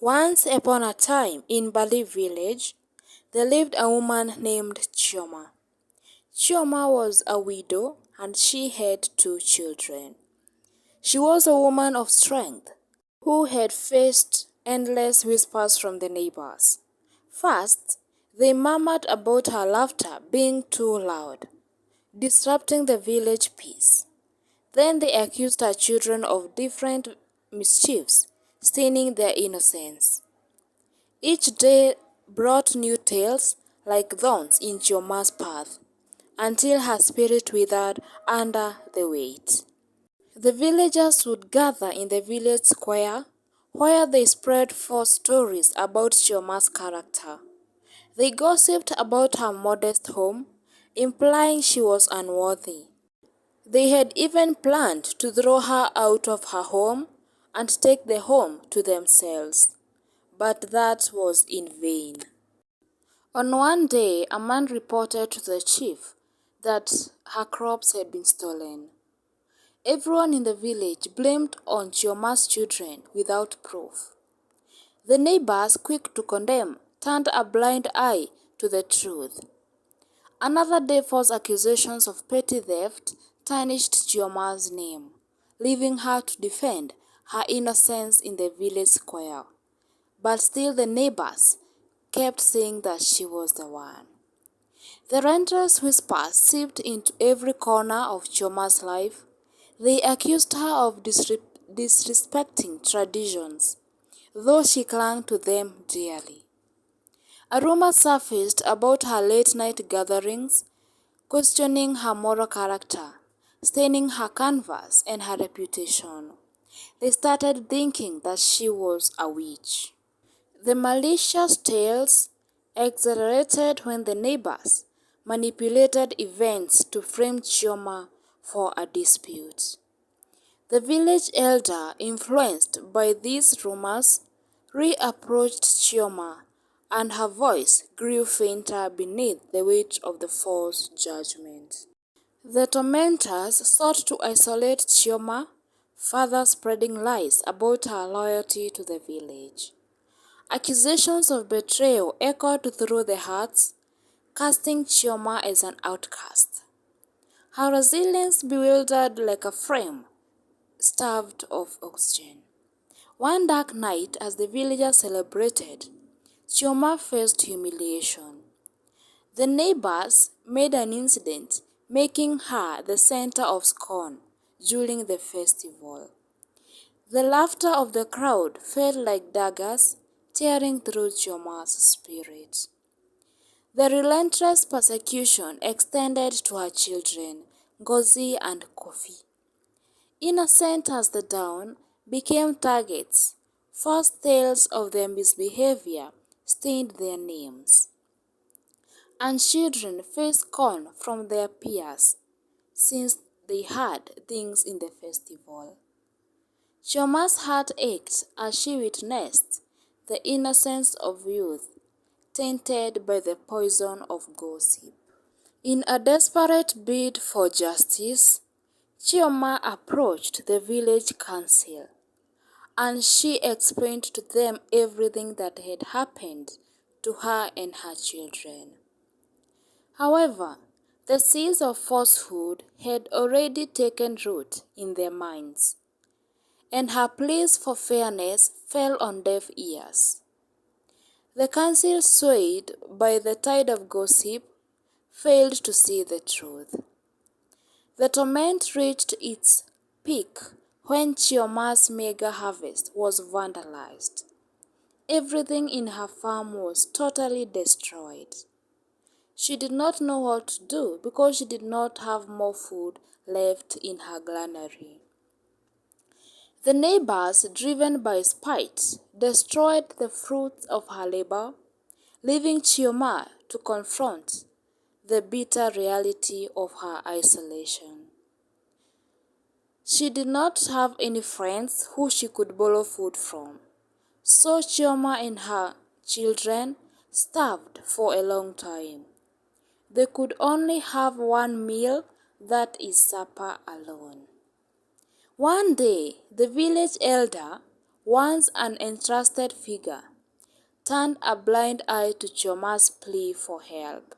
Once upon a time, in Bali village, there lived a woman named CHIOMA. CHIOMA was a widow and she had 2 children. She was a woman of strength who had faced endless whispers from the neighbors. First, they murmured about her laughter being too loud, disrupting the village peace. Then they accused her children of different mischiefs, staining their innocence. Each day brought new tales like thorns in Chioma's path, until her spirit withered under the weight. The villagers would gather in the village square, where they spread false stories about Chioma's character. They gossiped about her modest home, implying she was unworthy. They had even planned to throw her out of her home and take the home to themselves, but that was in vain. On one day, a man reported to the chief that her crops had been stolen. Everyone in the village blamed on Chioma's children without proof. The neighbors, quick to condemn, turned a blind eye to the truth. Another day, false accusations of petty theft tarnished Chioma's name, leaving her to defend her innocence in the village square. But still the neighbors kept saying that she was the one. The renters' whispers seeped into every corner of Chioma's life. They accused her of disrespecting traditions, though she clung to them dearly. A rumor surfaced about her late-night gatherings, questioning her moral character, staining her canvas and her reputation. They started thinking that she was a witch. The malicious tales accelerated when the neighbors manipulated events to frame Chioma for a dispute. The village elder, influenced by these rumors, reapproached Chioma, and her voice grew fainter beneath the weight of the false judgment. The tormentors sought to isolate Chioma, further spreading lies about her loyalty to the village. Accusations of betrayal echoed through the hearts, casting Chioma as an outcast. Her resilience bewildered like a frame starved of oxygen. One dark night, as the villagers celebrated, Chioma faced humiliation. The neighbors made an incident, making her the center of scorn during the festival. The laughter of the crowd felt like daggers tearing through Chioma's spirit. The relentless persecution extended to her children, Ngozi and Kofi. Innocent as the dawn, became targets. False tales of their misbehavior stained their names. And children faced scorn from their peers, since they had things in the festival. Chioma's heart ached as she witnessed the innocence of youth tainted by the poison of gossip. In a desperate bid for justice, Chioma approached the village council, and she explained to them everything that had happened to her and her children. However, the seeds of falsehood had already taken root in their minds, and her pleas for fairness fell on deaf ears. The council, swayed by the tide of gossip, failed to see the truth. The torment reached its peak when Chioma's mega harvest was vandalized. Everything in her farm was totally destroyed. She did not know what to do because she did not have more food left in her granary. The neighbors, driven by spite, destroyed the fruits of her labor, leaving Chioma to confront the bitter reality of her isolation. She did not have any friends who she could borrow food from, so Chioma and her children starved for a long time. They could only have one meal, that is supper alone. One day, the village elder once an entrusted figure, turned a blind eye to Chioma's plea for help.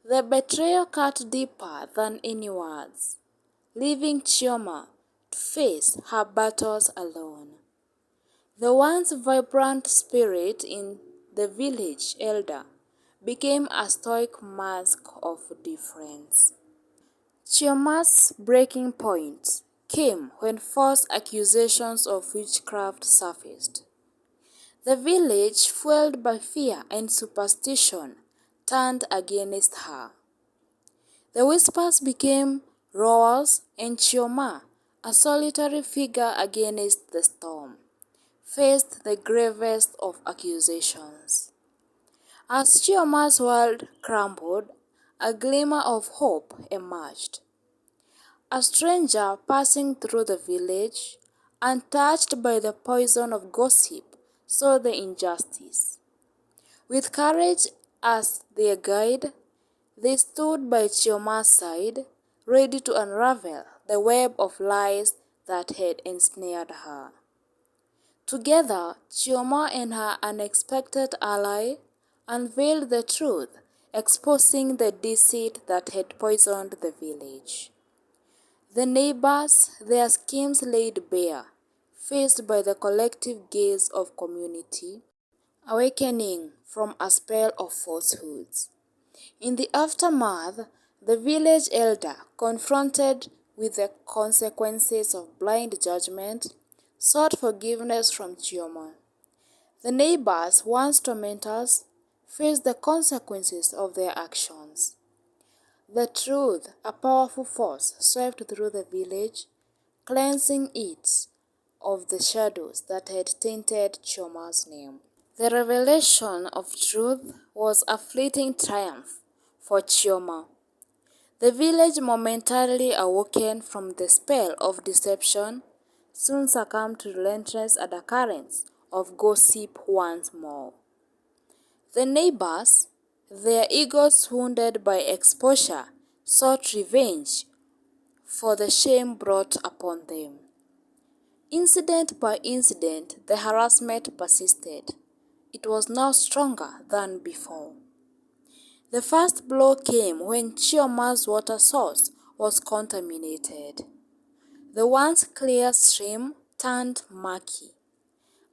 The betrayal cut deeper than any words, leaving Chioma to face her battles alone. The once vibrant spirit in the village elder became a stoic mask of difference. Chioma's breaking point came when false accusations of witchcraft surfaced. The village, fueled by fear and superstition, turned against her. The whispers became roars, and Chioma, a solitary figure against the storm, faced the gravest of accusations. As Chioma's world crumbled, a glimmer of hope emerged. A stranger passing through the village, untouched by the poison of gossip, saw the injustice. With courage as their guide, they stood by Chioma's side, ready to unravel the web of lies that had ensnared her. Together, Chioma and her unexpected ally unveiled the truth, exposing the deceit that had poisoned the village. The neighbors, their schemes laid bare, faced by the collective gaze of community, awakening from a spell of falsehoods. In the aftermath, the village elder, confronted with the consequences of blind judgment, sought forgiveness from Chioma. The neighbors, once tormentors, faced the consequences of their actions. The truth, a powerful force, swept through the village, cleansing it of the shadows that had tainted Chioma's name. The revelation of truth was a fleeting triumph for Chioma. The village, momentarily awoken from the spell of deception, soon succumbed to relentless undercurrents of gossip once more. The neighbors, their egos wounded by exposure, sought revenge for the shame brought upon them. Incident by incident, the harassment persisted. It was now stronger than before. The first blow came when Chioma's water source was contaminated. The once clear stream turned murky,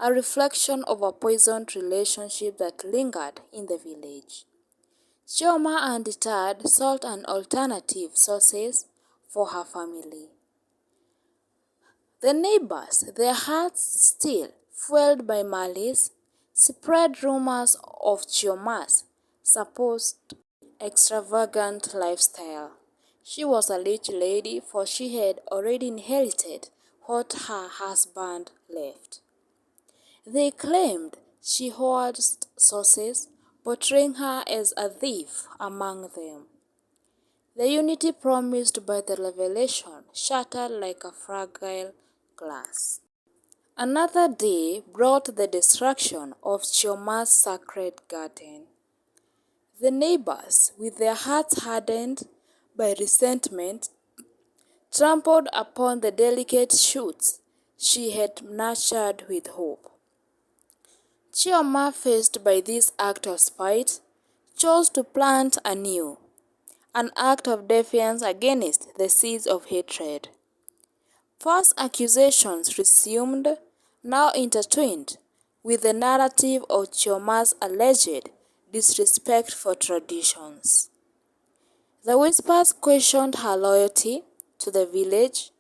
a reflection of a poisoned relationship that lingered in the village. Chioma, undeterred, sought an alternative sources for her family. The neighbors, their hearts still fueled by malice, spread rumors of Chioma's supposed extravagant lifestyle. She was a rich lady, for she had already inherited what her husband left. They claimed she hoarded sources, portraying her as a thief among them. The unity promised by the revelation shattered like a fragile glass. Another day brought the destruction of Chioma's sacred garden. The neighbors, with their hearts hardened by resentment, trampled upon the delicate shoots she had nurtured with hope. Chioma, faced by this act of spite, chose to plant anew, an act of defiance against the seeds of hatred. False accusations resumed, now intertwined with the narrative of Chioma's alleged disrespect for traditions. The whispers questioned her loyalty to the village,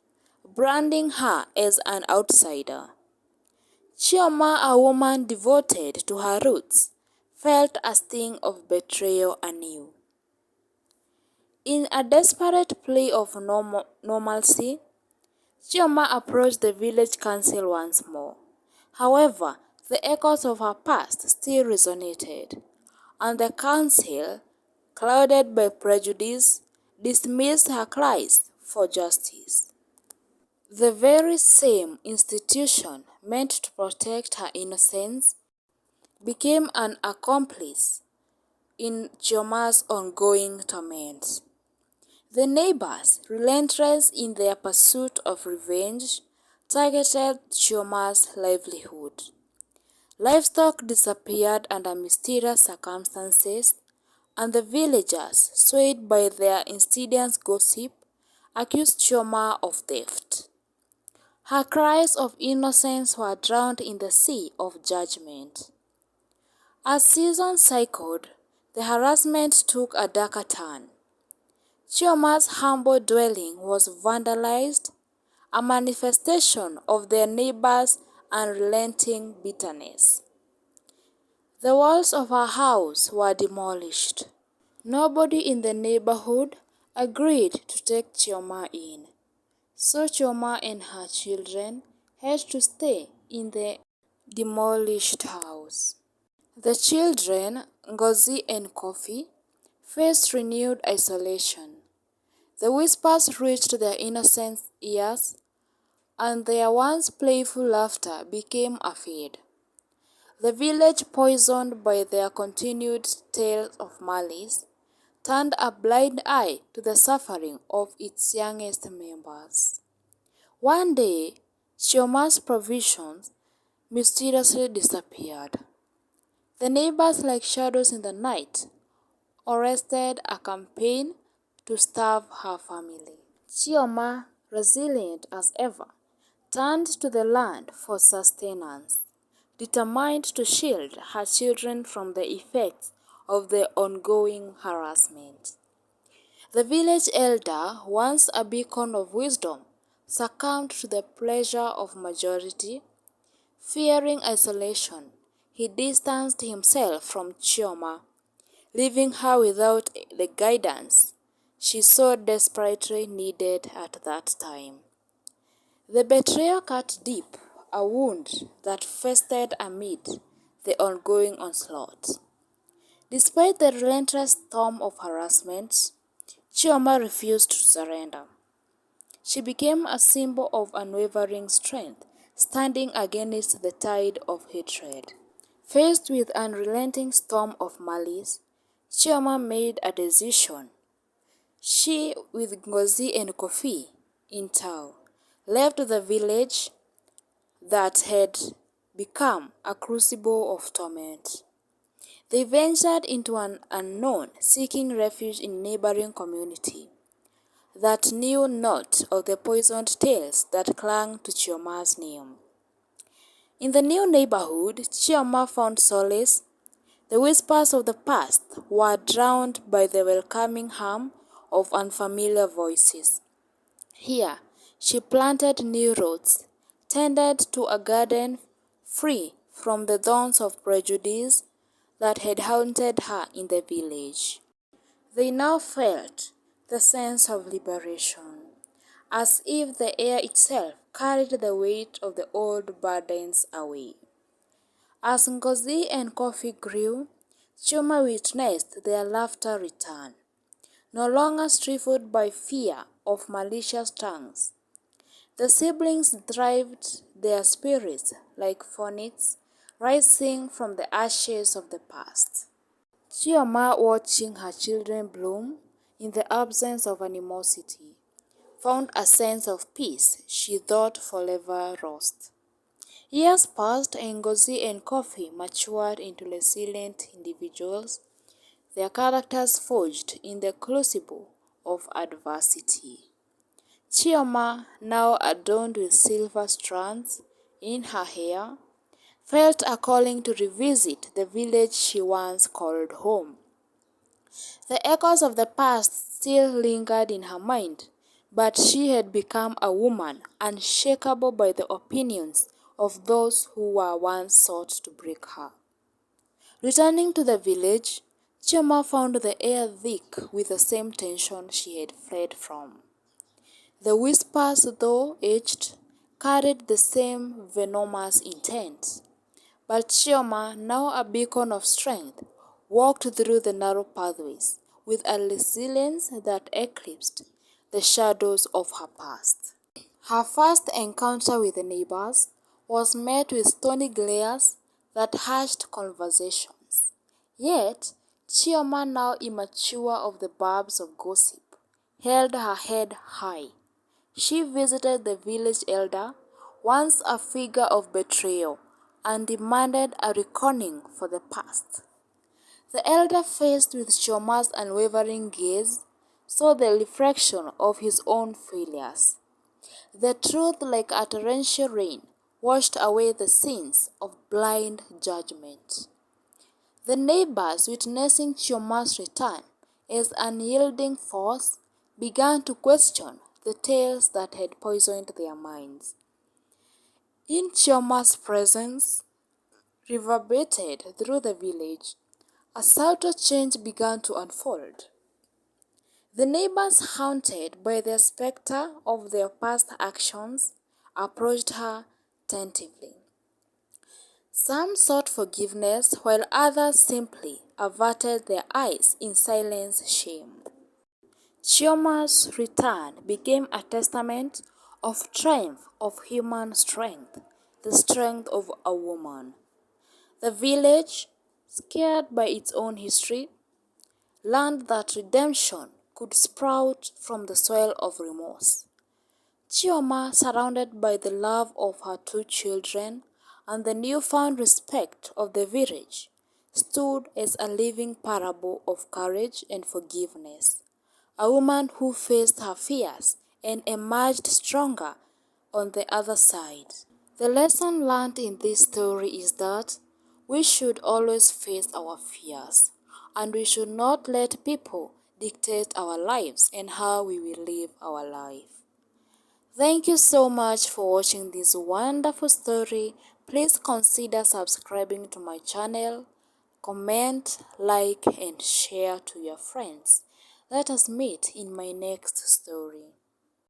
branding her as an outsider. Chioma, a woman devoted to her roots, felt a sting of betrayal anew. In a desperate plea of normalcy, Chioma approached the village council once more. However, the echoes of her past still resonated, and the council, clouded by prejudice, dismissed her cries for justice. The very same institution meant to protect her innocence became an accomplice in Chioma's ongoing torment. The neighbors, relentless in their pursuit of revenge, targeted CHIOMA's livelihood. Livestock disappeared under mysterious circumstances, and the villagers, swayed by their insidious gossip, accused CHIOMA of theft. Her cries of innocence were drowned in the sea of judgment. As seasons cycled, the harassment took a darker turn. CHIOMA's humble dwelling was vandalized, a manifestation of their neighbors' unrelenting bitterness. The walls of her house were demolished. Nobody in the neighborhood agreed to take CHIOMA in, so CHIOMA and her children had to stay in the demolished house. The children, Ngozi and Kofi, faced renewed isolation. The whispers reached their innocent ears, and their once playful laughter became afraid. The village, poisoned by their continued tales of malice, turned a blind eye to the suffering of its youngest members. One day, CHIOMA's provisions mysteriously disappeared. The neighbors, like shadows in the night, orchestrated a campaign to starve her family. CHIOMA, resilient as ever, turned to the land for sustenance, determined to shield her children from the effects of the ongoing harassment. The village elder, once a beacon of wisdom, succumbed to the pressure of majority. Fearing isolation, he distanced himself from CHIOMA, leaving her without the guidance she so desperately needed at that time. The betrayal cut deep, a wound that festered amid the ongoing onslaught. Despite the relentless storm of harassment, CHIOMA refused to surrender. She became a symbol of unwavering strength, standing against the tide of hatred. Faced with an unrelenting storm of malice, CHIOMA made a decision. She, with Ngozi and Kofi in tow, left the village that had become a crucible of torment. They ventured into an unknown, seeking refuge in neighboring community that knew not of the poisoned tales that clung to CHIOMA's name. In the new neighborhood, CHIOMA found solace. The whispers of the past were drowned by the welcoming hum of unfamiliar voices. Here, she planted new roots, tended to a garden free from the thorns of prejudice that had haunted her in the village. They now felt the sense of liberation, as if the air itself carried the weight of the old burdens away. As Ngozi and Kofi grew, CHIOMA witnessed their laughter return, no longer stifled by fear of malicious tongues. The siblings thrived, their spirits like phoenix rising from the ashes of the past. CHIOMA, watching her children bloom in the absence of animosity, found a sense of peace she thought forever lost. Years passed and Ngozi and Kofi matured into resilient individuals, their characters forged in the crucible of adversity. CHIOMA, now adorned with silver strands in her hair, felt a calling to revisit the village she once called home. The echoes of the past still lingered in her mind, but she had become a woman unshakable by the opinions of those who were once sought to break her. Returning to the village, CHIOMA found the air thick with the same tension she had fled from. The whispers, though aged, carried the same venomous intent. But CHIOMA, now a beacon of strength, walked through the narrow pathways with a resilience that eclipsed the shadows of her past. Her first encounter with the neighbors was met with stony glares that hushed conversations. Yet, CHIOMA, now immature of the barbs of gossip, held her head high. She visited the village elder, once a figure of betrayal, and demanded a reckoning for the past. The elder, faced with Chioma's unwavering gaze, saw the reflection of his own failures. The truth, like a torrential rain, washed away the sins of blind judgment. The neighbors, witnessing Chioma's return as an unyielding force, began to question the tales that had poisoned their minds. In Chioma's presence reverberated through the village, a subtle change began to unfold. The neighbors, haunted by the specter of their past actions, approached her tentatively. Some sought forgiveness, while others simply averted their eyes in silent shame. Chioma's return became a testament of triumph of human strength, the strength of a woman. The village, scared by its own history, learned that redemption could sprout from the soil of remorse. Chioma, surrounded by the love of her two children and the newfound respect of the village, stood as a living parable of courage and forgiveness. A woman who faced her fears and emerged stronger on the other side. The lesson learned in this story is that we should always face our fears, and we should not let people dictate our lives and how we will live our life. Thank you so much for watching this wonderful story. Please consider subscribing to my channel, comment, like, and share to your friends. Let us meet in my next story.